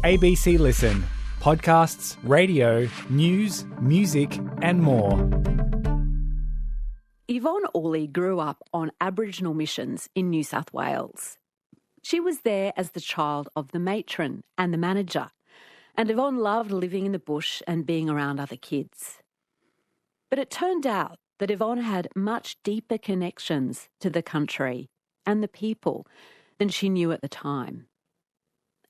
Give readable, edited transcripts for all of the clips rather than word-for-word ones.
ABC Listen. Podcasts, radio, news, music and more. Yvonne Orley grew up on Aboriginal missions in New South Wales. She was there as the child of the matron and the manager, and Yvonne loved living in the bush and being around other kids. But it turned out that Yvonne had much deeper connections to the country and the people than she knew at the time.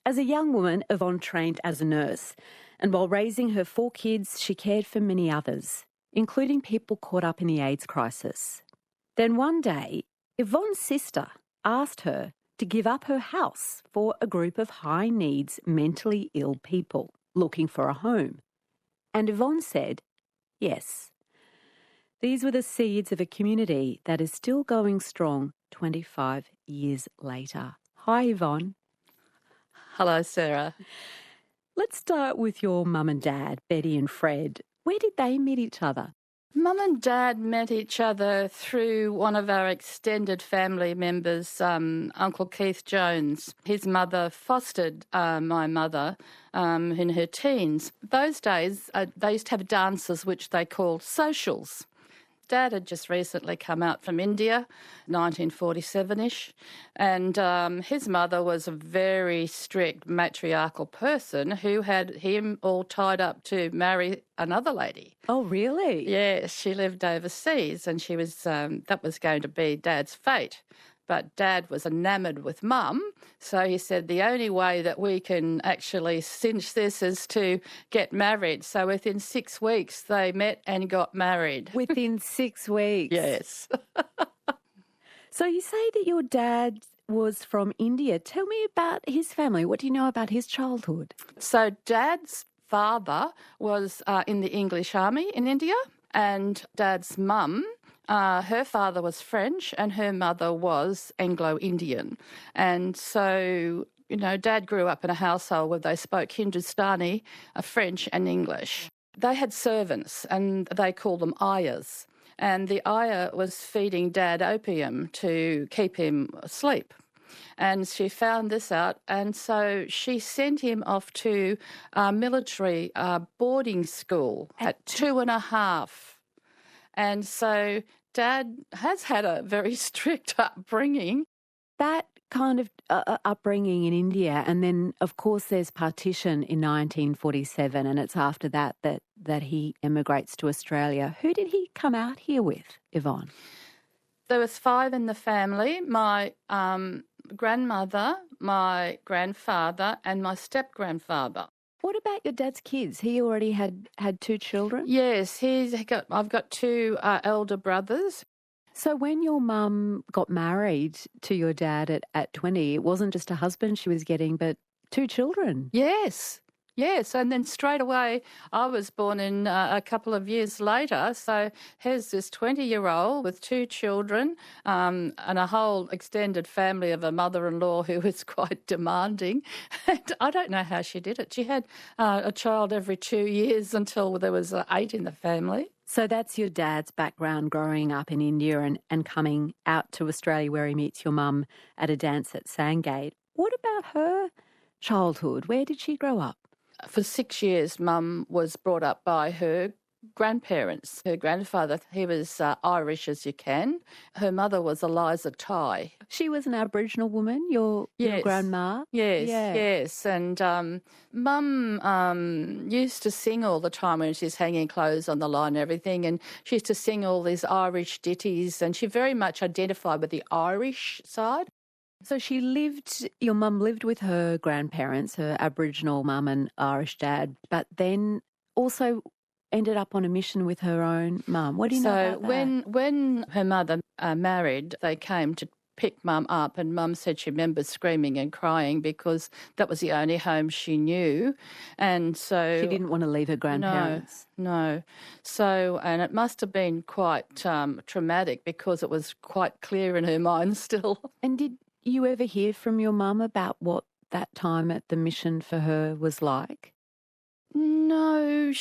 As a young woman, Yvonne trained as a nurse, and while raising her 4 kids, she cared for many others, including people caught up in the AIDS crisis. Then one day, Yvonne's sister asked her to give up her house for a group of high-needs, mentally ill people looking for a home. And Yvonne said, yes. These were the seeds of a community that is still going strong 25 years later. Hi, Yvonne. Hello, Sarah. Let's start with your mum and dad, Betty and Fred. Where did they meet each other? Mum and Dad met each other through one of our extended family members, Uncle Keith Jones. His mother fostered my mother in her teens. Those days, they used to have dances which they called socials. Dad had just recently come out from India, 1947-ish, and his mother was a very strict matriarchal person who had him all tied up to marry another lady. Oh, really? Yes, she lived overseas, and she was that was going to be Dad's fate. But Dad was enamoured with Mum, so he said the only way that we can actually cinch this is to get married. So within 6 weeks they met and got married. Within 6 weeks? Yes. So you say that your dad was from India. Tell me about his family. What do you know about his childhood? So Dad's father was in the English Army in India, and Dad's mum, her father was French and her mother was Anglo-Indian. And so, you know, Dad grew up in a household where they spoke Hindustani, French and English. They had servants and they called them ayahs. And the ayah was feeding Dad opium to keep him asleep. And she found this out, and so she sent him off to military boarding school at 2.5. And so Dad has had a very strict upbringing. That kind of upbringing in India, and then, of course, there's partition in 1947, and it's after that he emigrates to Australia. Who did he come out here with, Yvonne? There was 5 in the family. My grandmother, my grandfather, and my step-grandfather. What about your dad's kids? He already had 2 children? Yes, I've got 2 elder brothers. So when your mum got married to your dad at 20, it wasn't just a husband she was getting, but 2 children? Yes. And then straight away I was born in a couple of years later. So here's this 20-year-old with 2 children and a whole extended family of a mother-in-law who was quite demanding. And I don't know how she did it. She had a child every 2 years until there was 8 in the family. So that's your dad's background growing up in India and coming out to Australia where he meets your mum at a dance at Sandgate. What about her childhood? Where did she grow up? For 6 years, Mum was brought up by her grandparents. Her grandfather, he was Irish as you can. Her mother was Eliza Ty. She was an Aboriginal woman, your grandma? Yes. And Mum used to sing all the time when she's hanging clothes on the line and everything, and she used to sing all these Irish ditties, and she very much identified with the Irish side. So your mum lived with her grandparents, her Aboriginal mum and Irish dad, but then also ended up on a mission with her own mum. What do you know about that? So when her mother married, they came to pick Mum up, and Mum said she remembers screaming and crying because that was the only home she knew. And so she didn't want to leave her grandparents. No. So, and it must have been quite traumatic because it was quite clear in her mind still. And did you ever hear from your mum about what that time at the mission for her was like? No,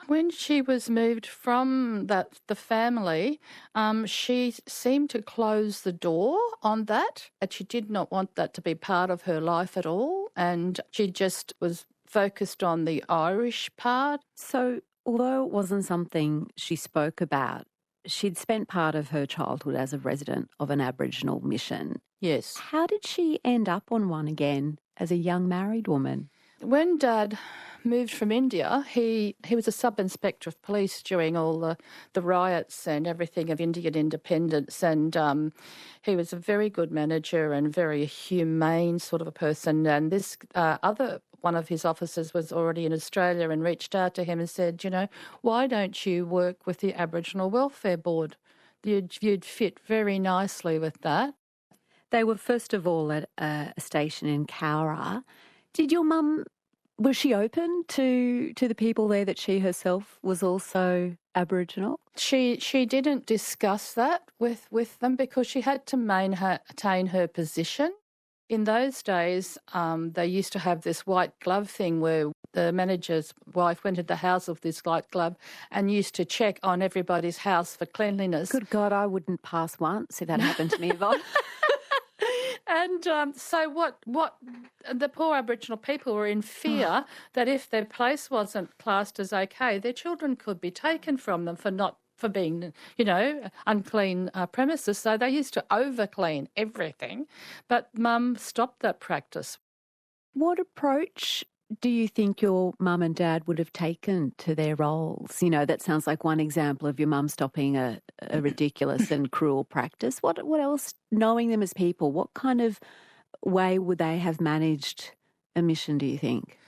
when she was moved from the family, she seemed to close the door on that, and she did not want that to be part of her life at all, and she just was focused on the Irish part. So, although it wasn't something she spoke about, she'd spent part of her childhood as a resident of an Aboriginal mission. Yes. How did she end up on one again as a young married woman? When Dad moved from India, he was a sub-inspector of police during all the riots and everything of Indian independence, and he was a very good manager and very humane sort of a person. And this other one of his officers was already in Australia and reached out to him and said, why don't you work with the Aboriginal Welfare Board? You'd fit very nicely with that. They were first of all at a station in Cowra. Did your mum, was she open to the people there that she herself was also Aboriginal? She didn't discuss that with them because she had to maintain her position. In those days, they used to have this white glove thing where the manager's wife went to the house with this white glove and used to check on everybody's house for cleanliness. Good God, I wouldn't pass once if that happened to me, Yvonne. And so what the poor Aboriginal people were in fear that if their place wasn't classed as okay, their children could be taken from them for being, unclean premises. So they used to over-clean everything. But Mum stopped that practice. What approach do you think your mum and dad would have taken to their roles? That sounds like one example of your mum stopping a ridiculous and cruel practice. What else, knowing them as people, what kind of way would they have managed a mission, do you think?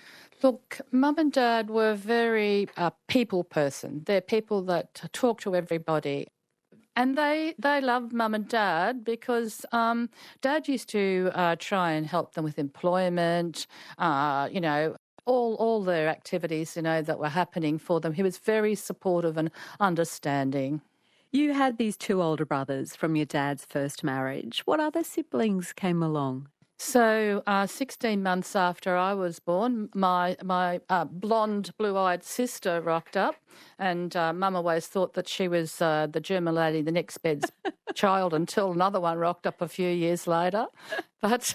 Look, Mum and Dad were very people person. They're people that talk to everybody. And they loved Mum and Dad because Dad used to try and help them with employment, all their activities, that were happening for them. He was very supportive and understanding. You had these two older brothers from your dad's first marriage. What other siblings came along? So 16 months after I was born, my blonde, blue-eyed sister rocked up, and Mum always thought that she was the German lady, the next bed's child, until another one rocked up a few years later. But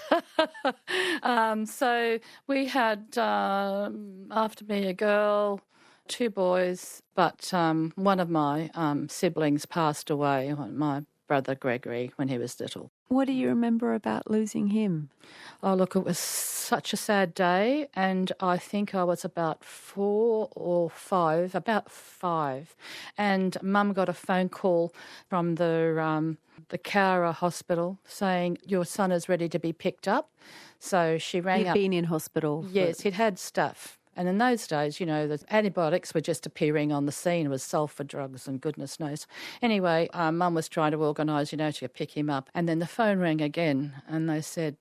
so we had, after me, a girl, two boys, but one of my siblings passed away, my brother Gregory, when he was little. What do you remember about losing him? Oh, look, it was such a sad day, and I think I was about 4 or 5, about 5, and Mum got a phone call from the Cowra hospital saying, your son is ready to be picked up. So she rang up. He'd been in hospital? Yes, he'd had stuff. And in those days, the antibiotics were just appearing on the scene. It was sulphur drugs and goodness knows. Anyway, Mum was trying to organise, to pick him up. And then the phone rang again and they said,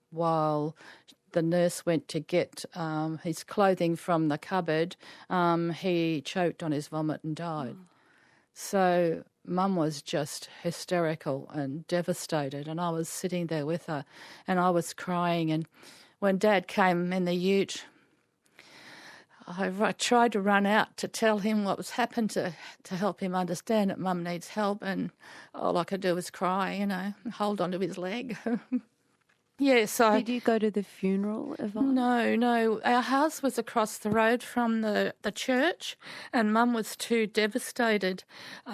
while the nurse went to get his clothing from the cupboard, he choked on his vomit and died. So Mum was just hysterical and devastated, and I was sitting there with her and I was crying. And when Dad came in the ute, I tried to run out to tell him what was happened to help him understand that Mum needs help, and all I could do was cry, and hold onto his leg. Yes, Did you go to the funeral, Yvonne? No. Our house was across the road from the church, and Mum was too devastated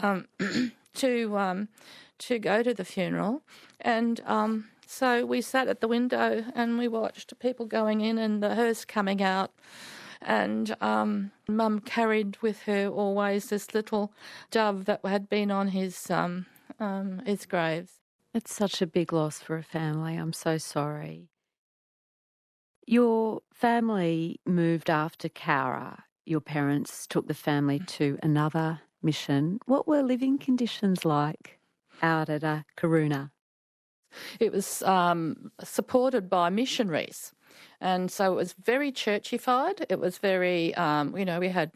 to go to the funeral, and so we sat at the window and we watched people going in and the hearse coming out. And Mum carried with her always this little dove that had been on his graves. It's such a big loss for a family. I'm so sorry. Your family moved after Cowra. Your parents took the family to another mission. What were living conditions like out at Karuna? It was supported by missionaries. And so it was very churchified. It was very, we had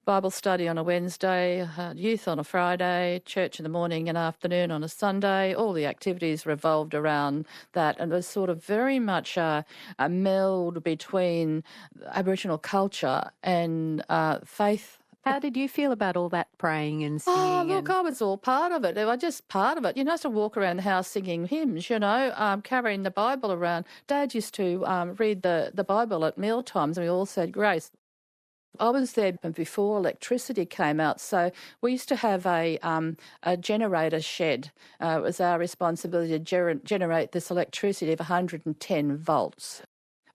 Bible study on a Wednesday, youth on a Friday, church in the morning and afternoon on a Sunday. All the activities revolved around that. And it was sort of very much a meld between Aboriginal culture and faith. How did you feel about all that praying and singing? Oh, look, I was all part of it. I was just part of it. I used to walk around the house singing hymns, carrying the Bible around. Dad used to read the Bible at meal times, and we all said grace. I was there before electricity came out, so we used to have a generator shed. It was our responsibility to generate this electricity of 110 volts.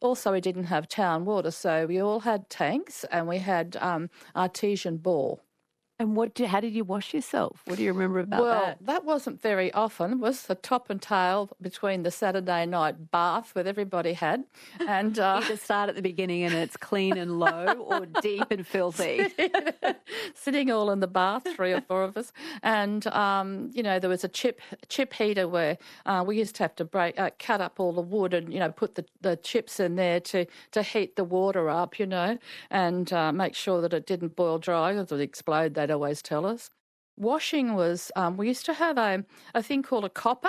Also, we didn't have town water, so we all had tanks and we had artesian bore. And how did you wash yourself? What do you remember about that? Well, that wasn't very often. It was the top and tail between the Saturday night bath that everybody had. And either start at the beginning and it's clean and low, or deep and filthy. Sitting all in the bath, 3 or 4 of us. And, there was a chip heater where we used to have to cut up all the wood and, put the chips in there to heat the water up, and make sure that it didn't boil dry because it would explode. They'd always tell us. Washing was, we used to have a thing called a copper,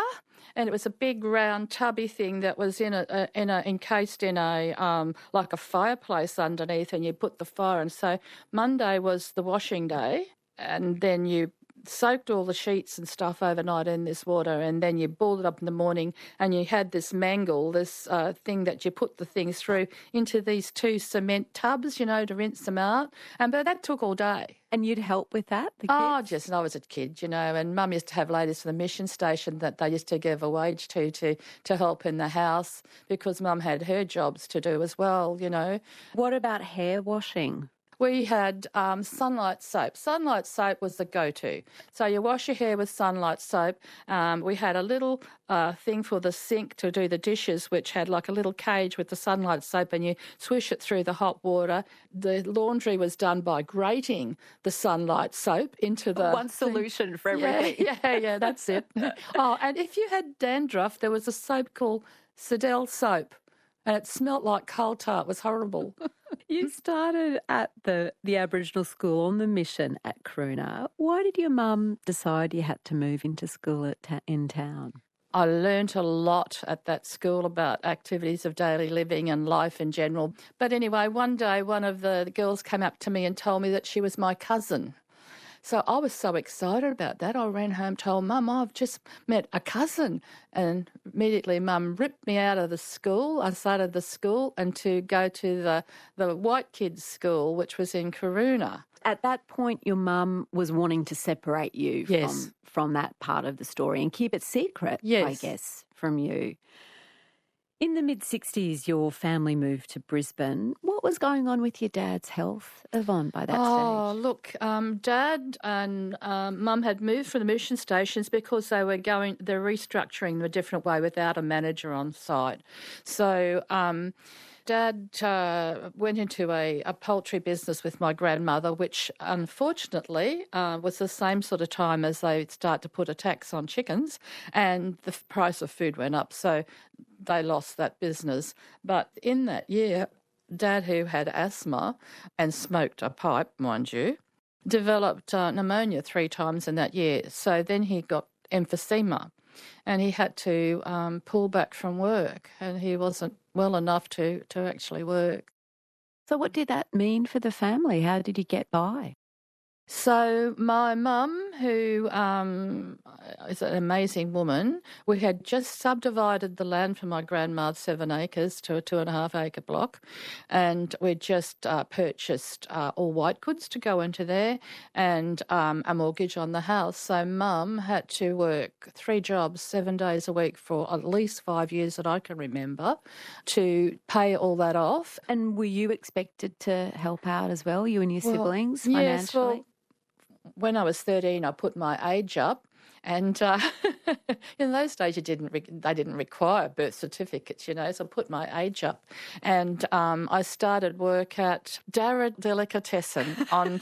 and it was a big round tubby thing that was encased in like a fireplace underneath, and you put the fire. And so Monday was the washing day, and then you soaked all the sheets and stuff overnight in this water, and then you boiled it up in the morning, and you had this mangle, this thing that you put the things through into these 2 cement tubs, to rinse them out. But that took all day. And you'd help with that, the kids? Oh, just, I was a kid, and Mum used to have ladies from the mission station that they used to give a wage to help in the house, because Mum had her jobs to do as well, What about hair washing? We had Sunlight soap. Sunlight soap was the go-to. So you wash your hair with Sunlight soap. We had a little thing for the sink to do the dishes, which had like a little cage with the Sunlight soap, and you swish it through the hot water. The laundry was done by grating the Sunlight soap into the... One solution for everything. Yeah, that's it. Oh, and if you had dandruff, there was a soap called Sedell soap, and it smelt like coal tar. It was horrible. You started at the Aboriginal school on the mission at Croona. Why did your mum decide you had to move into school in town? I learnt a lot at that school about activities of daily living and life in general. But anyway, one day one of the girls came up to me and told me that she was my cousin. So I was so excited about that. I ran home, told Mum, I've just met a cousin. And immediately Mum ripped me out of the school. I started the school and to go to the white kids' school, which was in Croona. At that point, your mum was wanting to separate you from that part of the story and keep it secret, I guess, from you. In the mid-60s, your family moved to Brisbane. What was going on with your dad's health, Yvonne, by that stage? Oh, look, Dad and Mum had moved from the mission stations because they're restructuring them a different way without a manager on site. So Dad went into a poultry business with my grandmother, which unfortunately was the same sort of time as they start to put a tax on chickens, and the price of food went up. So they lost that business. But in that year, Dad, who had asthma and smoked a pipe, mind you, developed pneumonia 3 times in that year. So then he got emphysema, and he had to pull back from work, and he wasn't well enough to actually work. So what did that mean for the family? How did you get by? So my mum, who is an amazing woman, we had just subdivided the land for my grandma, 7 acres to a 2.5 acre block, and we just purchased all white goods to go into there and a mortgage on the house. So Mum had to work 3 jobs, 7 days a week for at least 5 years that I can remember to pay all that off. And were you expected to help out as well, you and your siblings, financially? Yes, well, when I was 13, I put my age up, and in those days they didn't require birth certificates, so I put my age up, and I started work at Darra Delicatessen on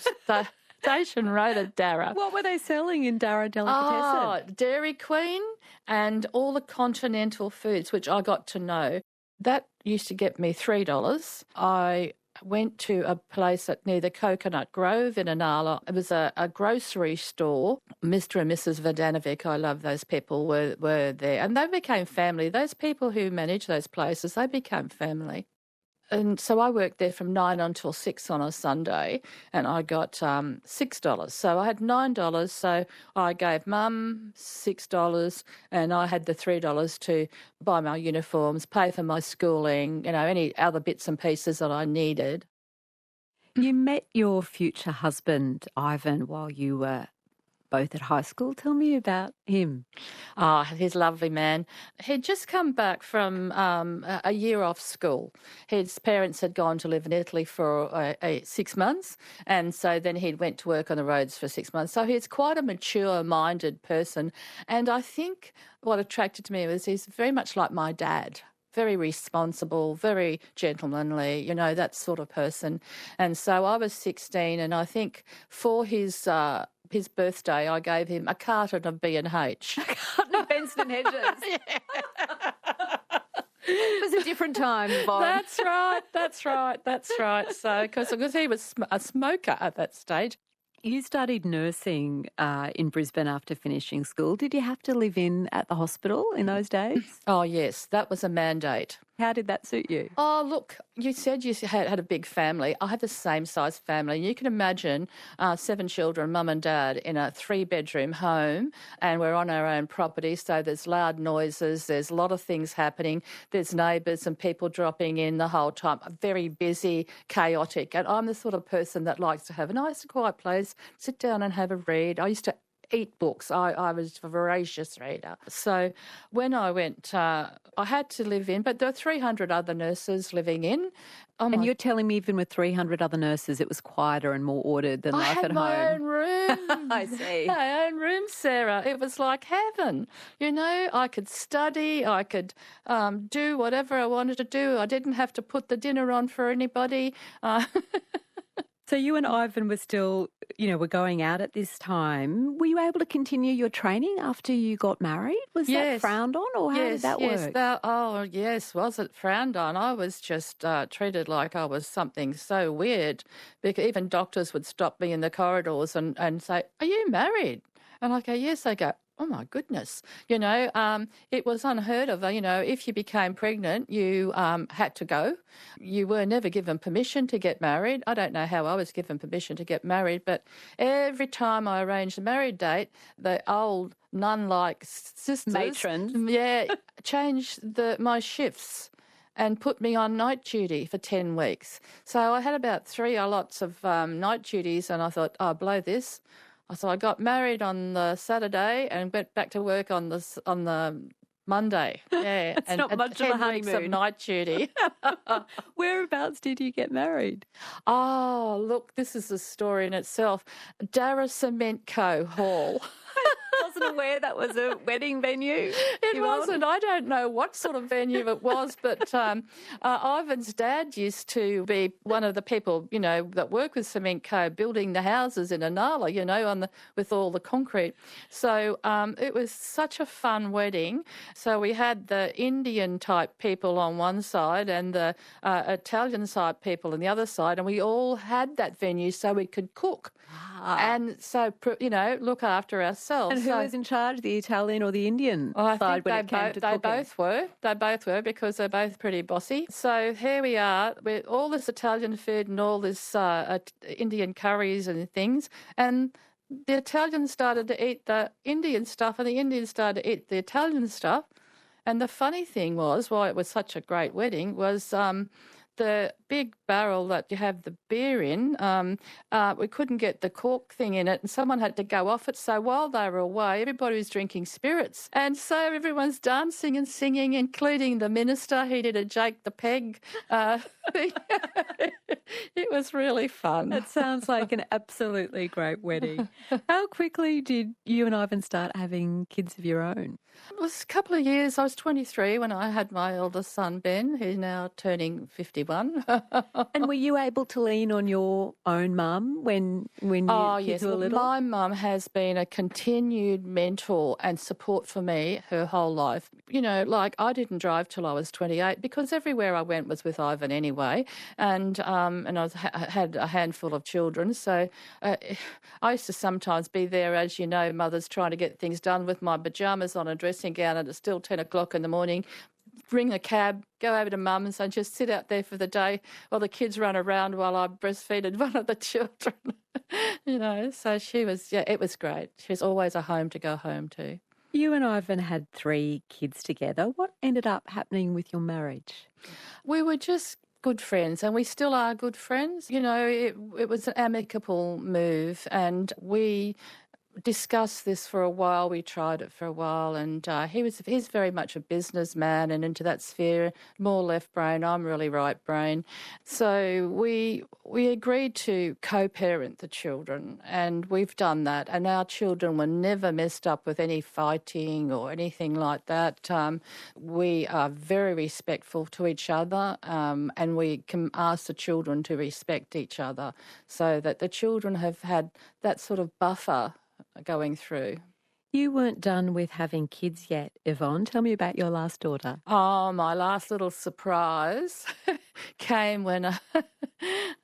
Station Road at Darra. What were they selling in Darra Delicatessen? Oh, Dairy Queen and all the continental foods, which I got to know. That used to get me $3. I went to a place near the Coconut Grove in Inala. It was a grocery store. Mr. and Mrs. Vodanovic, I love those people, were there. And they became family. Those people who manage those places, they became family. And so I worked there from 9 until 6 on a Sunday, and I got $6. So I had $9. So I gave Mum $6, and I had the $3 to buy my uniforms, pay for my schooling, any other bits and pieces that I needed. You met your future husband, Ivan, while you were both at high school. Tell me about him. Oh, he's a lovely man. He'd just come back from a year off school. His parents had gone to live in Italy for 6 months, and so then he went to work on the roads for 6 months. So he's quite a mature-minded person, and I think what attracted to me was he's very much like my dad. Very responsible, very gentlemanly, that sort of person. And so I was 16, and I think for his birthday, I gave him a carton of B&H. A carton of Benson and Hedges. It was a different time, Yvonne. That's right. So, because he was a smoker at that stage. You studied nursing in Brisbane after finishing school. Did you have to live in at the hospital in those days? Oh, yes, that was a mandate. How did that suit you? Oh, look, you said you had a big family. I had the same size family. You can imagine 7 children, mum and dad, in a 3-bedroom home, and we're on our own property, so there's loud noises, there's a lot of things happening, there's neighbours and people dropping in the whole time, very busy, chaotic, and I'm the sort of person that likes to have a nice quiet place, sit down and have a read. I used to eat books. I was a voracious reader. So when I went, I had to live in, but there were 300 other nurses living in. And you're telling me even with 300 other nurses, it was quieter and more ordered than life at home? I had my own room. I see. My own room, Sarah. It was like heaven. I could study. I could do whatever I wanted to do. I didn't have to put the dinner on for anybody. So you and Ivan were still, were going out at this time. Were you able to continue your training after you got married? Was that frowned on, or how did that work? Yes, was it frowned on? I was just treated like I was something so weird. Because even doctors would stop me in the corridors and say, "Are you married?" And I go, "Yes." They go, "Oh, my goodness." It was unheard of. If you became pregnant, you had to go. You were never given permission to get married. I don't know how I was given permission to get married, but every time I arranged a married date, the old nun-like sisters... Matrons. changed my shifts and put me on night duty for 10 weeks. So I had about 3 lots of night duties, and I thought, blow this. So I got married on the Saturday and went back to work on the Monday. Yeah, it's not much of a honeymoon. 10 weeks of night duty. Whereabouts did you get married? Oh, look, this is a story in itself. Darra Cement Co. Hall. I wasn't aware that was a wedding venue. It wasn't. I don't know what sort of venue it was, but Ivan's dad used to be one of the people, that work with Cement Co. building the houses in Inala, with all the concrete. So it was such a fun wedding. So we had the Indian type people on one side and the Italian side people on the other side, and we all had that venue so we could cook. And so, look after ourselves. And who was in charge, the Italian or the Indian side when it came to cooking? They both were because they're both pretty bossy. So here we are with all this Italian food and all this Indian curries and things. And the Italians started to eat the Indian stuff and the Indians started to eat the Italian stuff. And the funny thing was, why it was such a great wedding, was... the big barrel that you have the beer in, we couldn't get the cork thing in it and someone had to go off it. So while they were away, everybody was drinking spirits. And so everyone's dancing and singing, including the minister. He did a Jake the Peg. It It was really fun. It sounds like an absolutely great wedding. How quickly did you and Ivan start having kids of your own? It was a couple of years. I was 23 when I had my eldest son, Ben, who's now turning 51. And were you able to lean on your own mum when your kids were little? My mum has been a continued mentor and support for me her whole life. You know, like I didn't drive till I was 28 because everywhere I went was with Ivan anyway, and had a handful of children. So I used to sometimes be there, as you know, mothers trying to get things done with my pajamas on a dressing gown, and it's still 10 o'clock in the morning. Ring a cab, go over to mum's and just sit out there for the day while the kids run around while I breastfeeded one of the children. You know, so it was great. She was always a home to go home to. You and Ivan had 3 kids together. What ended up happening with your marriage? We were just good friends, and we still are good friends. You know, it was an amicable move, and we discussed this for a while. We tried it for a while, and he's very much a businessman and into that sphere, more left brain. I'm really right brain. So we agreed to co-parent the children, and we've done that. And our children were never messed up with any fighting or anything like that. We are very respectful to each other, and we can ask the children to respect each other, so that the children have had that sort of buffer going through. You weren't done with having kids yet, Yvonne. Tell me about your last daughter. Oh, my last little surprise came when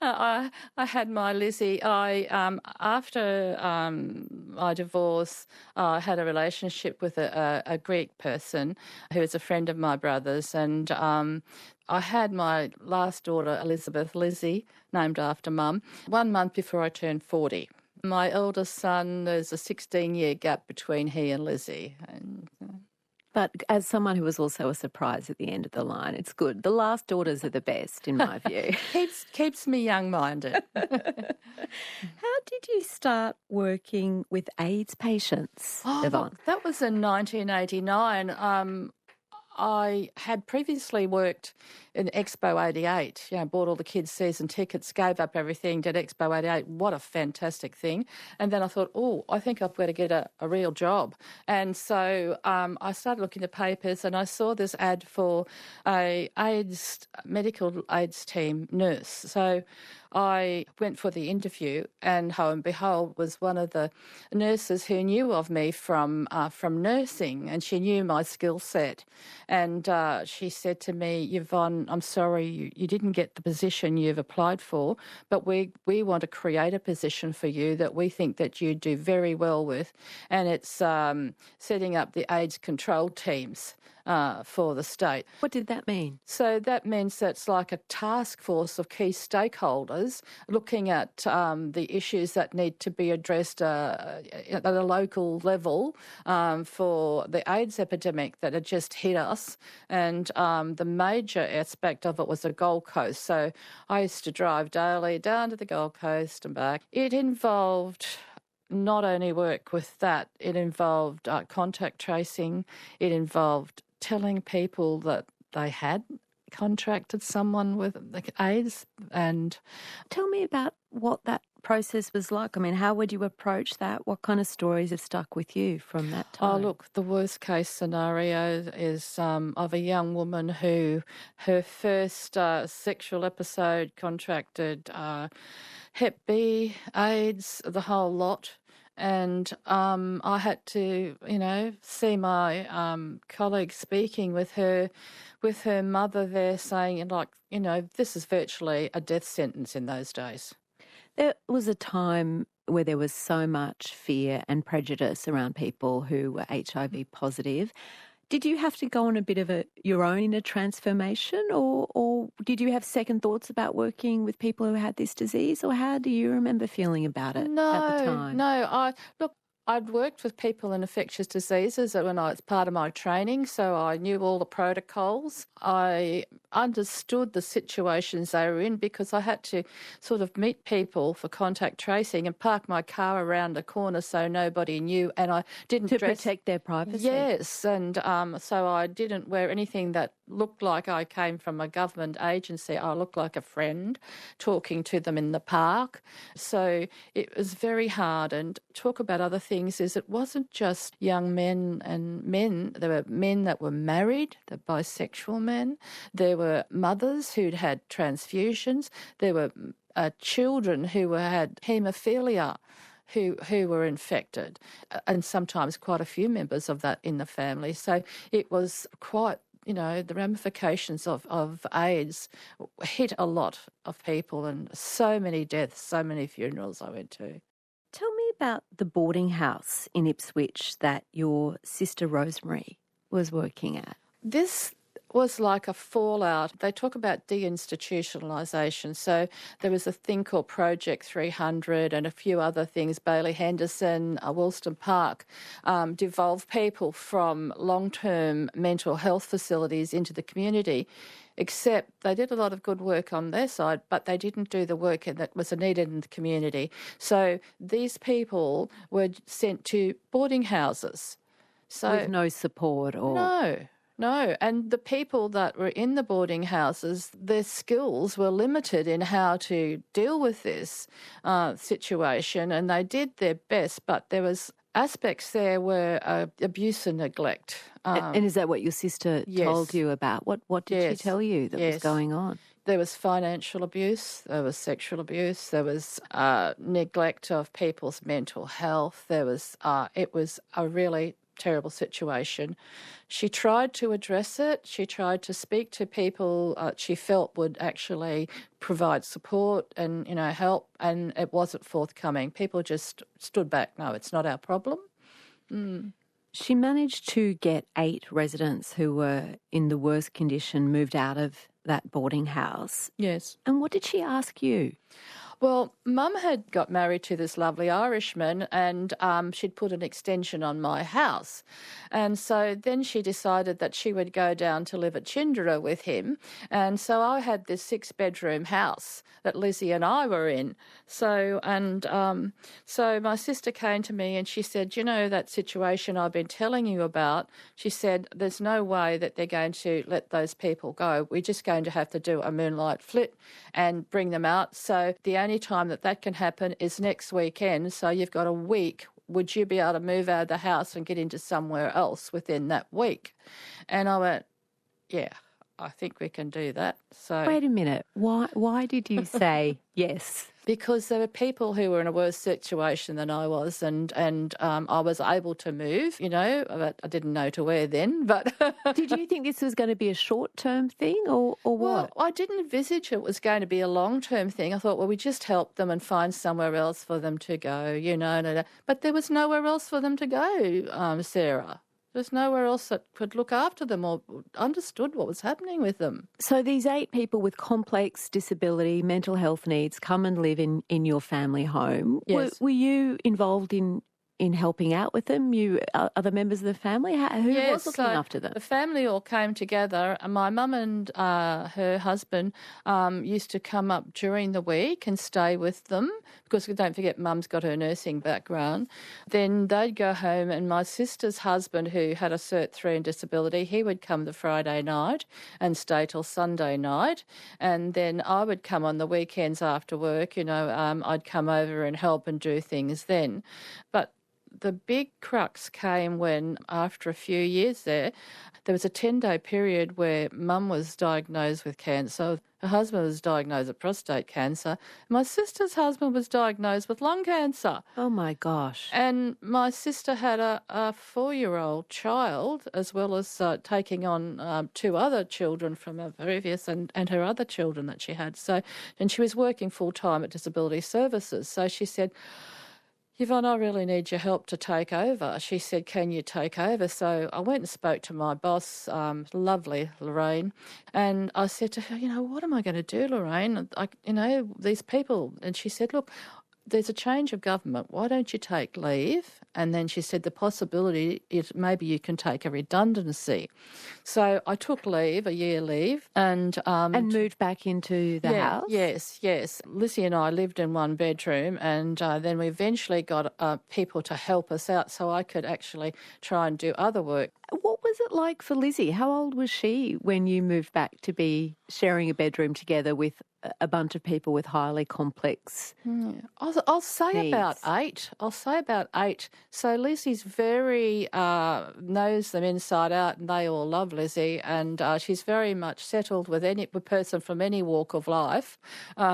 I had my Lizzie. After my divorce, I had a relationship with a Greek person who was a friend of my brother's, and I had my last daughter, Elizabeth, Lizzie, named after Mum, 1 month before I turned 40. My eldest son, there's a 16-year gap between he and Lizzie. But as someone who was also a surprise at the end of the line, it's good. The last daughters are the best, in my view. Keeps me young-minded. How did you start working with AIDS patients, Yvonne? Look, that was in 1989. I had previously worked in Expo 88, bought all the kids' season tickets, gave up everything, did Expo 88. What a fantastic thing. And then I thought, I think I've got to get a real job. And so I started looking at papers, and I saw this ad for a medical AIDS team nurse. So I went for the interview, and lo and behold, was one of the nurses who knew of me from nursing, and she knew my skill set. And she said to me, Yvonne, I'm sorry you didn't get the position you've applied for, but we want to create a position for you that we think that you do very well with, and it's setting up the AIDS control teams for the state. What did that mean? So that means that it's like a task force of key stakeholders looking at the issues that need to be addressed at a local level for the AIDS epidemic that had just hit us. And the major aspect of it was the Gold Coast. So I used to drive daily down to the Gold Coast and back. It involved not only work with that, it involved contact tracing, it involved telling people that they had contracted someone with AIDS. And tell me about what that process was like. I mean, how would you approach that? What kind of stories have stuck with you from that time? Oh, look, the worst case scenario is of a young woman who her first sexual episode contracted Hep B, AIDS, the whole lot. And I had to, see my colleague speaking with her mother there saying, this is virtually a death sentence in those days. There was a time where there was so much fear and prejudice around people who were HIV positive. Did you have to go on a bit of your own inner transformation, or did you have second thoughts about working with people who had this disease, or how do you remember feeling about it at the time? No. I'd worked with people in infectious diseases when I was part of my training, so I knew all the protocols. I understood the situations they were in because I had to sort of meet people for contact tracing and park my car around the corner so nobody knew, and I didn't To dress... protect their privacy? Yes, and so I didn't wear anything that looked like I came from a government agency. I looked like a friend talking to them in the park. So it was very hard. And talk about other things is it wasn't just young men and men. There were men that were married, the bisexual men. There were mothers who'd had transfusions. There were children who had haemophilia who were infected, and sometimes quite a few members of that in the family. So it was quite, the ramifications of AIDS hit a lot of people, and so many deaths, so many funerals I went to. Tell me about the boarding house in Ipswich that your sister Rosemary was working at. This was like a fallout. They talk about deinstitutionalisation. So there was a thing called Project 300 and a few other things, Bailey Henderson, Woolston Park, devolved people from long-term mental health facilities into the community, except they did a lot of good work on their side, but they didn't do the work that was needed in the community. So these people were sent to boarding houses. So with no support or... No, and the people that were in the boarding houses, their skills were limited in how to deal with this situation, and they did their best, but there was aspects there where abuse and neglect. And is that what your sister told you about? What did she tell you that was going on? There was financial abuse, there was sexual abuse, there was neglect of people's mental health. It was a really terrible situation. She tried to address it. She tried to speak to people she felt would actually provide support and, help, and it wasn't forthcoming. People just stood back. No, it's not our problem. She managed to get 8 residents who were in the worst condition moved out of that boarding house. Yes. And what did she ask you? Well, Mum had got married to this lovely Irishman, and she'd put an extension on my house. And so then she decided that she would go down to live at Chindera with him. And so I had this 6-bedroom house that Lizzie and I were in. So my sister came to me and she said, that situation I've been telling you about, she said, there's no way that they're going to let those people go. We're just going to have to do a moonlight flit and bring them out. So the only time that can happen is next weekend. So you've got a week. Would you be able to move out of the house and get into somewhere else within that week? And I went, yeah, I think we can do that. So wait a minute. Why did you say yes? Because there were people who were in a worse situation than I was, and I was able to move, but I didn't know to where then. But did you think this was going to be a short-term thing or what? Well, I didn't envisage it was going to be a long-term thing. I thought, well, we just help them and find somewhere else for them to go, But there was nowhere else for them to go, Sarah. There's nowhere else that could look after them or understood what was happening with them. So these 8 people with complex disability, mental health needs come and live in your family home. Yes. Were you involved in helping out with them? You other members of the family? Who was looking after them? The family all came together. My mum and her husband used to come up during the week and stay with them because don't forget Mum's got her nursing background. Then they'd go home and my sister's husband, who had a Cert 3 in disability, he would come the Friday night and stay till Sunday night. And then I would come on the weekends after work, I'd come over and help and do things then. But the big crux came when, after a few years there was a 10-day period where Mum was diagnosed with cancer, her husband was diagnosed with prostate cancer, my sister's husband was diagnosed with lung cancer. Oh, my gosh. And my sister had a 4-year-old child, as well as taking on 2 other children from a previous and her other children that she had. And she was working full-time at Disability Services. So she said, Yvonne, I really need your help to take over. She said, can you take over? So I went and spoke to my boss, lovely Lorraine, and I said to her, what am I going to do, Lorraine? These people. And she said, look, there's a change of government. Why don't you take leave And then she said the possibility is maybe you can take a redundancy. So I took leave, a year leave, and moved back into the house? Yes. Lizzie and I lived in one bedroom, and then we eventually got people to help us out so I could actually try and do other work. What was it like for Lizzie? How old was she when you moved back to be sharing a bedroom together with a bunch of people with highly complex I'll say needs? about 8. I'll say about 8. So Lizzie's very knows them inside out, and they all love Lizzie, and she's very much settled with any person from any walk of life. You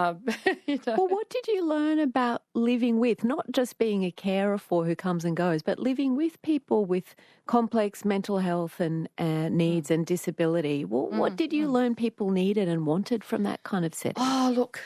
know. Well, what did you learn about living with, not just being a carer for who comes and goes, but living with people with complex mental health and needs and disability? Well, what did you learn people needed and wanted from that kind of setting? Oh, look,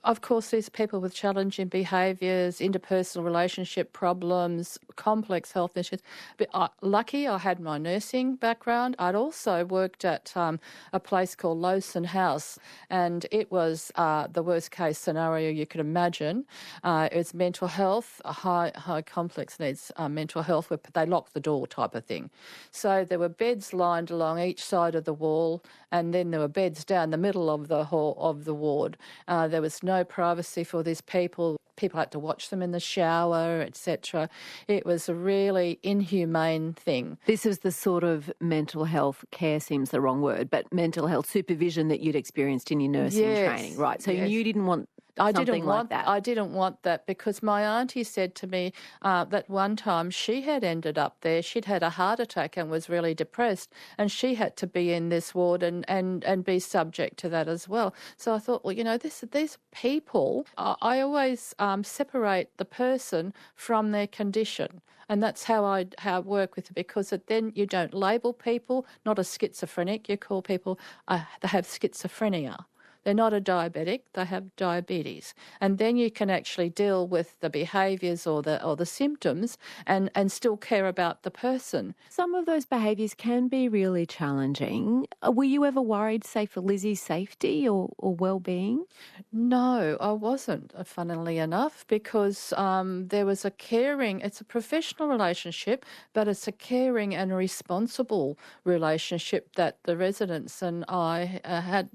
of course, there's people with challenging behaviours, interpersonal relationship problems, complex health issues. But lucky I had my nursing background. I'd also worked at a place called Lowson House, and it was the worst case scenario you could imagine. It's mental health, high complex needs mental health, where they lock the door type of thing. So there were beds lined along each side of the wall, and then there were beds down the middle of the hall of the ward. There was no privacy for these people. People had to watch them in the shower, etc. It was a really inhumane thing. This is the sort of mental health care, seems the wrong word, but mental health supervision that you'd experienced in your nursing training, right? So you didn't want something like that. I didn't want that because my auntie said to me that one time she had ended up there. She'd had a heart attack and was really depressed, and she had to be in this ward and be subject to that as well. So I thought, well, you know, these people, I always separate the person from their condition. And that's how I work with it, because then you don't label people, not a schizophrenic. You call people, they have schizophrenia. They're not a diabetic, they have diabetes. And then you can actually deal with the behaviours or the symptoms and still care about the person. Some of those behaviours can be really challenging. Were you ever worried, say, for Lizzie's safety or well-being? No, I wasn't, funnily enough, because there was it's a professional relationship, but it's a caring and responsible relationship that the residents and I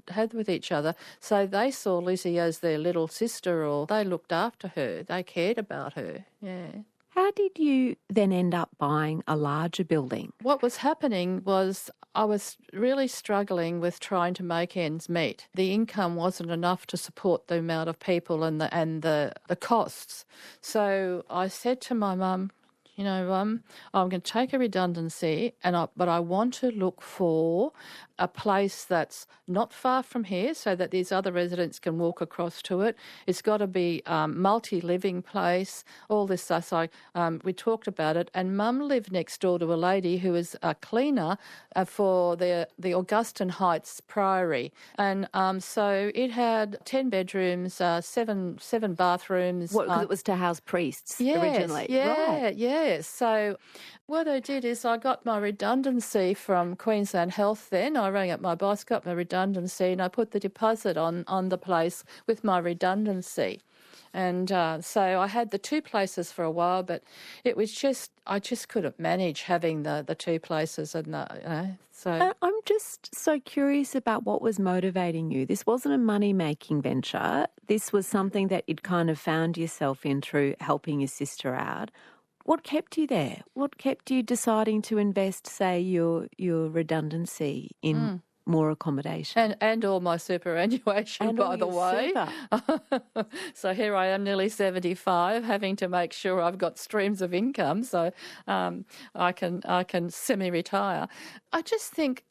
had with each other. So they saw Lizzie as their little sister, or they looked after her. They cared about her, yeah. How did you then end up buying a larger building? What was happening was I was really struggling with trying to make ends meet. The income wasn't enough to support the amount of people and the costs. So I said to my mum, you know, Mum, I'm going to take a redundancy, but I want to look for a place that's not far from here so that these other residents can walk across to it. It's got to be multi-living place, all this stuff. So we talked about it, and Mum lived next door to a lady who was a cleaner for the Augustin Heights Priory. And so it had 10 bedrooms, seven bathrooms. What, because it was to house priests originally? Right. Yes. So what I did is I got my redundancy from Queensland Health then. I rang up my boss, got my redundancy, and I put the deposit on the place with my redundancy. And so I had the two places for a while, but it was I just couldn't manage having the two places, and so. I'm just so curious about what was motivating you. This wasn't a money-making venture. This was something that you'd kind of found yourself in through helping your sister out. What kept you there? What kept you deciding to invest, say, your redundancy in more accommodation? And all my superannuation, by the way. So here I am, nearly 75, having to make sure I've got streams of income so I can semi-retire. I just think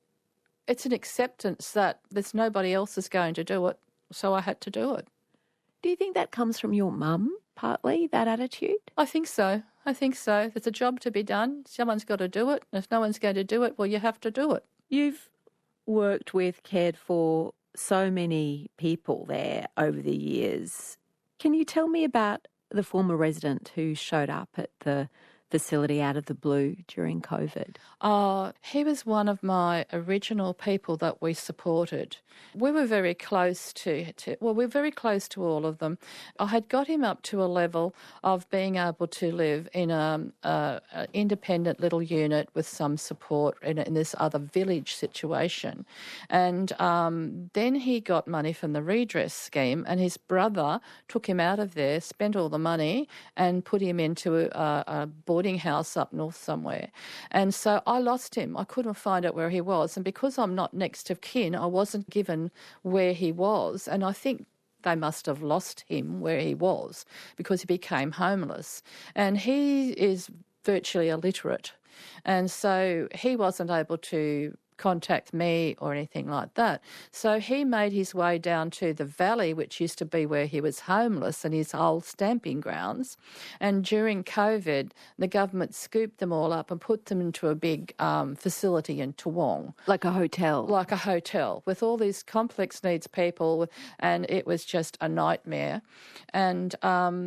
it's an acceptance that there's nobody else is going to do it, so I had to do it. Do you think that comes from your mum, partly, that attitude? I think so. There's a job to be done. Someone's got to do it. And if no one's going to do it, well, you have to do it. You've worked with, cared for so many people there over the years. Can you tell me about the former resident who showed up at the facility out of the blue during COVID? He was one of my original people that we supported. We were very close we're very close to all of them. I had got him up to a level of being able to live in an independent little unit with some support in this other village situation. And then he got money from the redress scheme, and his brother took him out of there, spent all the money, and put him into a boarding house up north somewhere. And so I lost him. I couldn't find out where he was. And because I'm not next of kin, I wasn't given where he was. And I think they must have lost him where he was because he became homeless. And he is virtually illiterate. And so he wasn't able to contact me or anything like that. So he made his way down to the valley, which used to be where he was homeless and his old stamping grounds. And during COVID, the government scooped them all up and put them into a big facility in Toowong. Like a hotel? Like a hotel with all these complex needs people, and it was just a nightmare. And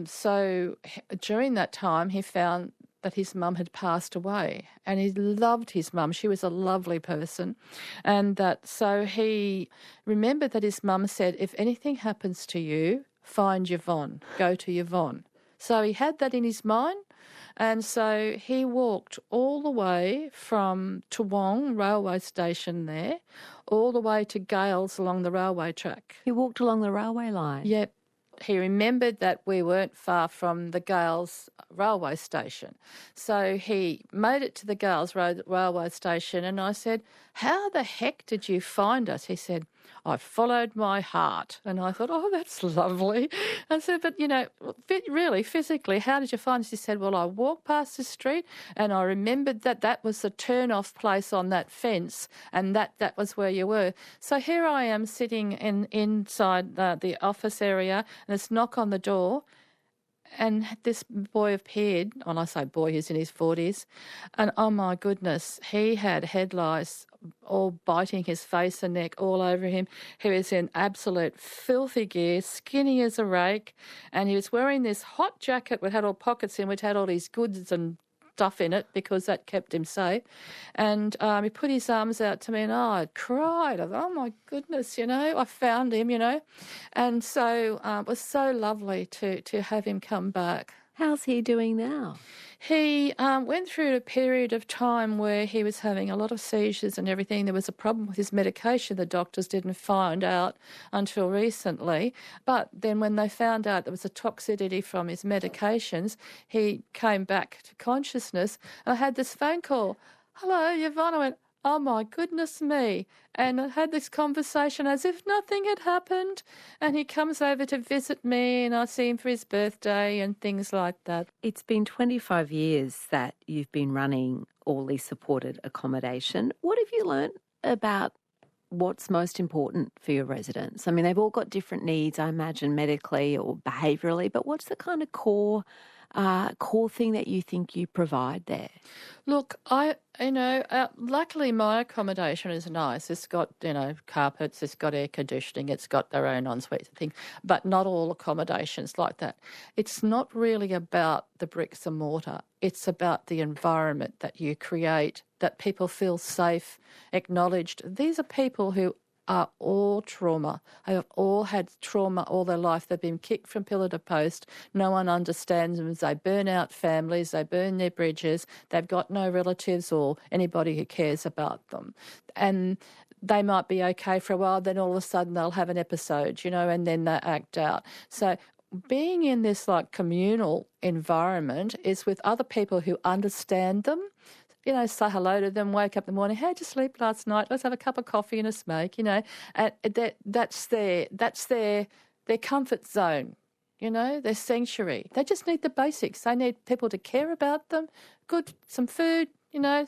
so during that time, he found that his mum had passed away, and he loved his mum. She was a lovely person. And so he remembered that his mum said, if anything happens to you, find Yvonne, go to Yvonne. So he had that in his mind, and so he walked all the way from Toowong railway station there, all the way to Gales along the railway track. He walked along the railway line? Yep. He remembered that we weren't far from the Gales railway station. So he made it to the Gales railway station, and I said, how the heck did you find us? He said, I followed my heart. And I thought, oh, that's lovely. I said, but, really, physically, how did you find us? He said, well, I walked past the street and I remembered that was the turn-off place on that fence, and that was where you were. So here I am sitting inside the office area, and there's a knock on the door, and this boy appeared, and I say boy, he's in his 40s, and oh my goodness, he had head lice all biting his face and neck all over him. He was in absolute filthy gear, skinny as a rake, and he was wearing this hot jacket which had all pockets in, which had all these goods and stuff in it because that kept him safe. And he put his arms out to me, and I cried. I thought, oh my goodness, I found him, And so it was so lovely to have him come back. How's he doing now? He went through a period of time where he was having a lot of seizures and everything. There was a problem with his medication. The doctors didn't find out until recently. But then when they found out there was a toxicity from his medications, he came back to consciousness. I had this phone call. Hello, Yvonne. I went, oh my goodness me. And I had this conversation as if nothing had happened. And he comes over to visit me, and I see him for his birthday and things like that. It's been 25 years that you've been running Orley supported accommodation. What have you learnt about what's most important for your residents? I mean, they've all got different needs, I imagine, medically or behaviourally, but what's the kind of core thing that you think you provide there? Look, luckily my accommodation is nice. It's got, carpets, it's got air conditioning, it's got their own ensuite thing, but not all accommodations like that. It's not really about the bricks and mortar. It's about the environment that you create, that people feel safe, acknowledged. These are people who are all trauma. They have all had trauma all their life. They've been kicked from pillar to post. No one understands them. They burn out families. They burn their bridges. They've got no relatives or anybody who cares about them. And they might be okay for a while, then all of a sudden they'll have an episode, and then they act out. So being in this communal environment is with other people who understand them. Say hello to them, wake up in the morning, how'd you sleep last night? Let's have a cup of coffee and a smoke, and that's their comfort zone, their sanctuary. They just need the basics. They need people to care about them, some food,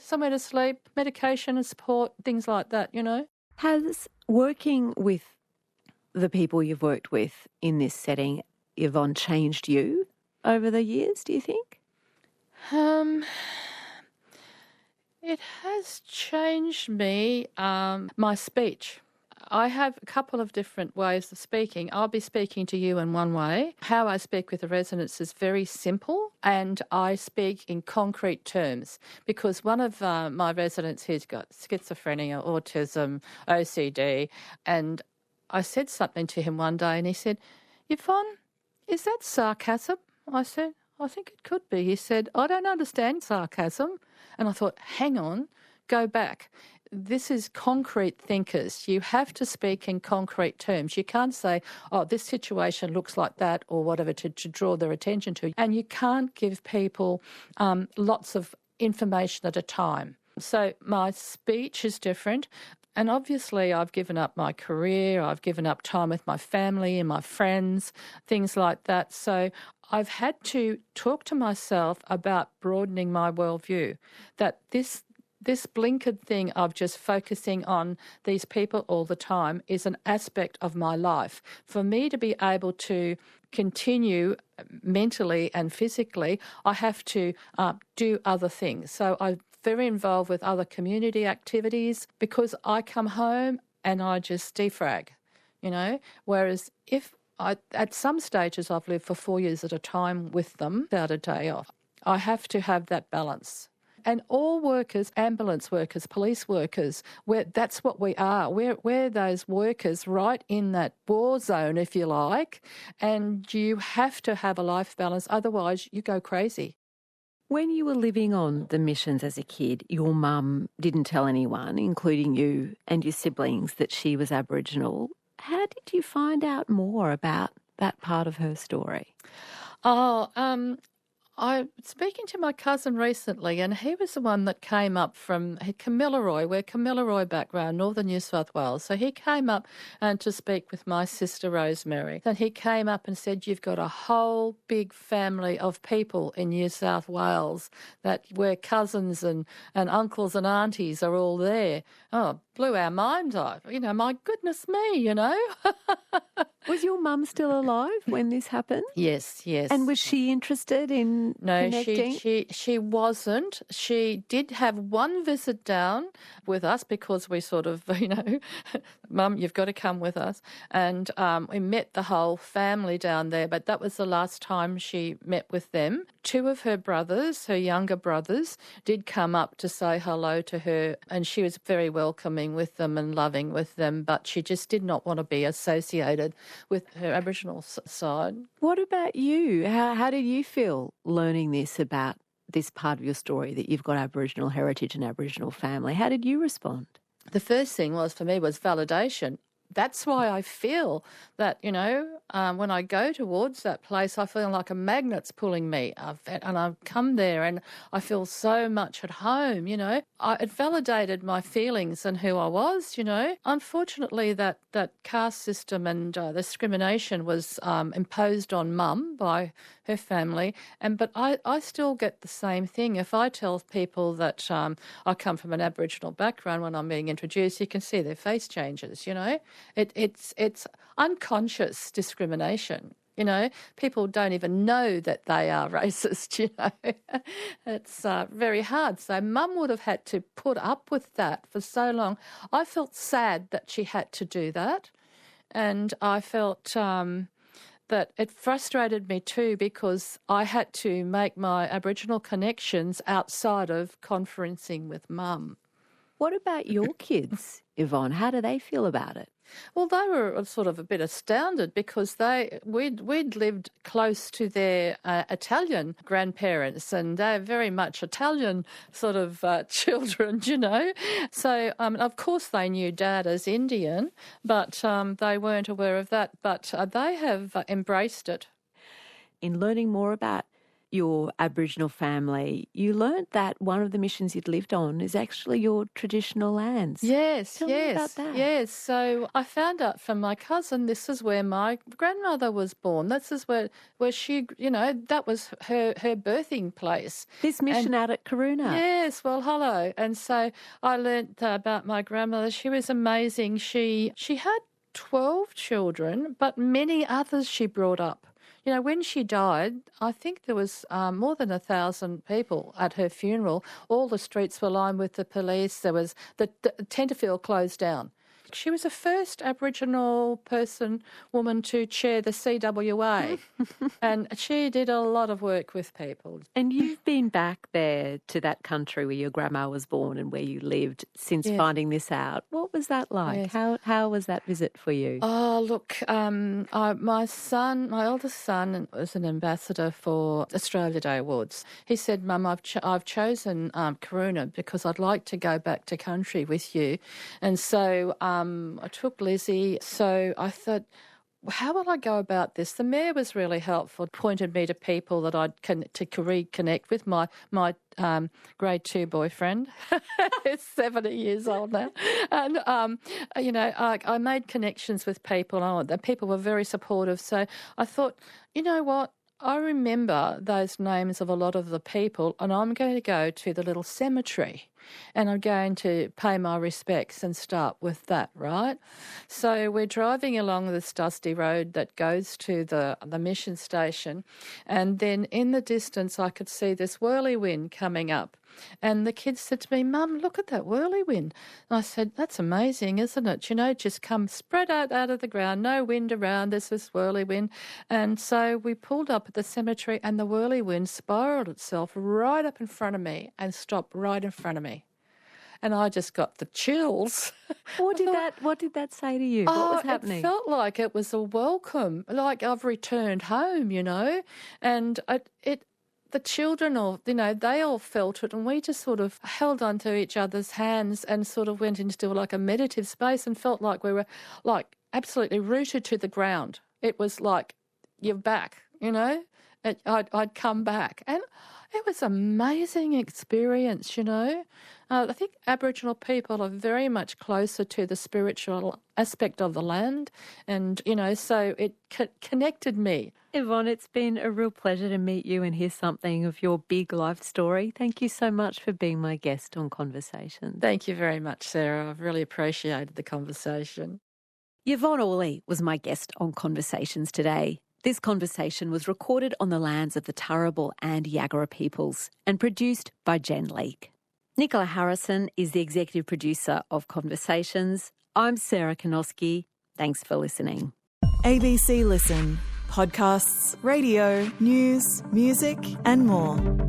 somewhere to sleep, medication and support, things like that, Has working with the people you've worked with in this setting, Yvonne, changed you over the years, do you think? It has changed me, my speech. I have a couple of different ways of speaking. I'll be speaking to you in one way. How I speak with the residents is very simple, and I speak in concrete terms, because one of my residents, he's got schizophrenia, autism, OCD, and I said something to him one day and he said, Yvonne, is that sarcasm? I said, I think it could be. He said, I don't understand sarcasm. And I thought, hang on, go back. This is concrete thinkers. You have to speak in concrete terms. You can't say, oh, this situation looks like that or whatever to draw their attention to. And you can't give people lots of information at a time. So my speech is different. And obviously I've given up my career, I've given up time with my family and my friends, things like that. So I've had to talk to myself about broadening my worldview, that this blinkered thing of just focusing on these people all the time is an aspect of my life. For me to be able to continue mentally and physically, I have to do other things. So I'm very involved with other community activities because I come home and I just defrag, whereas at some stages I've lived for 4 years at a time with them without a day off. I have to have that balance. And all workers, ambulance workers, police workers, that's what we are. We're those workers right in that war zone, if you like, and you have to have a life balance, otherwise you go crazy. When you were living on the missions as a kid, your mum didn't tell anyone, including you and your siblings, that she was Aboriginal. How did you find out more about that part of her story? I was speaking to my cousin recently, and he was the one that came up from Kamilaroi. We're Kamilaroi background, northern New South Wales. So he came up to speak with my sister Rosemary. And he came up and said, you've got a whole big family of people in New South Wales where cousins and uncles and aunties are all there. Oh, blew our minds off. My goodness me, Was your mum still alive when this happened? Yes. And was she interested in connecting? No, she wasn't. She did have one visit down with us because we sort of, Mum, you've got to come with us. And we met the whole family down there, but that was the last time she met with them. Two of her brothers, her younger brothers, did come up to say hello to her, and she was very welcoming with them and loving with them, but she just did not want to be associated with her Aboriginal side. What about you? How did you feel learning this about this part of your story, that you've got Aboriginal heritage and Aboriginal family? How did you respond? The first thing for me was validation. That's why I feel that, when I go towards that place, I feel like a magnet's pulling me. And I've come there and I feel so much at home, It validated my feelings and who I was, Unfortunately, that caste system and discrimination was imposed on Mum by her family. But I still get the same thing. If I tell people that I come from an Aboriginal background when I'm being introduced, you can see their face changes, It's unconscious discrimination. People don't even know that they are racist, It's very hard. So Mum would have had to put up with that for so long. I felt sad that she had to do that. And I felt that it frustrated me too, because I had to make my Aboriginal connections outside of conferencing with Mum. What about your kids, Yvonne? How do they feel about it? Well, they were sort of a bit astounded because we'd lived close to their Italian grandparents, and they're very much Italian sort of children, So, of course, they knew Dad as Indian, but they weren't aware of that. But they have embraced it. In learning more about your Aboriginal family, you learnt that one of the missions you'd lived on is actually your traditional lands. Tell me about that. Yes. So I found out from my cousin this is where my grandmother was born. This is where she, that was her birthing place. This mission out at Karuna. Yes, well, hello. And so I learnt about my grandmother. She was amazing. She had 12 children, but many others she brought up. When she died, I think there was more than 1,000 people at her funeral. All the streets were lined with the police. There was the Tenterfield closed down. She was the first Aboriginal woman to chair the CWA, and she did a lot of work with people. And you've been back there to that country where your grandma was born and where you lived since finding this out. What was that like? Yes. How was that visit for you? Oh, look, my eldest son was an ambassador for Australia Day Awards. He said, Mum, I've chosen Karuna because I'd like to go back to country with you. And so I took Lizzie. So I thought, how will I go about this? The mayor was really helpful, pointed me to people that I'd to reconnect with. My grade 2 boyfriend is 70 years old now. And, I made connections with people. The people were very supportive. So I thought, you know what? I remember those names of a lot of the people, and I'm going to go to the little cemetery and I'm going to pay my respects and start with that, right? So we're driving along this dusty road that goes to the mission station, and then in the distance I could see this whirlwind coming up. And the kids said to me, Mum, look at that whirlwind. And I said, that's amazing, isn't it? You know, just come spread out of the ground, no wind around, there's this whirlwind. And so we pulled up at the cemetery and the whirlwind spiralled itself right up in front of me and stopped right in front of me. And I just got the chills. What did that say to you? What was happening? It felt like it was a welcome, like I've returned home, you know. And the children they all felt it, and we just sort of held onto each other's hands and sort of went into like a meditative space and felt like we were like absolutely rooted to the ground. It was like, you're back, you know. I'd come back, and it was an amazing experience, you know. I think Aboriginal people are very much closer to the spiritual aspect of the land, and, you know, so it connected me. Yvonne, it's been a real pleasure to meet you and hear something of your big life story. Thank you so much for being my guest on Conversations. Thank you very much, Sarah. I've really appreciated the conversation. Yvonne Orley was my guest on Conversations today. This conversation was recorded on the lands of the Turrbal and Yagara peoples and produced by Jen Leake. Nicola Harrison is the executive producer of Conversations. I'm Sarah Kanoski. Thanks for listening. ABC Listen. Podcasts, radio, news, music and more.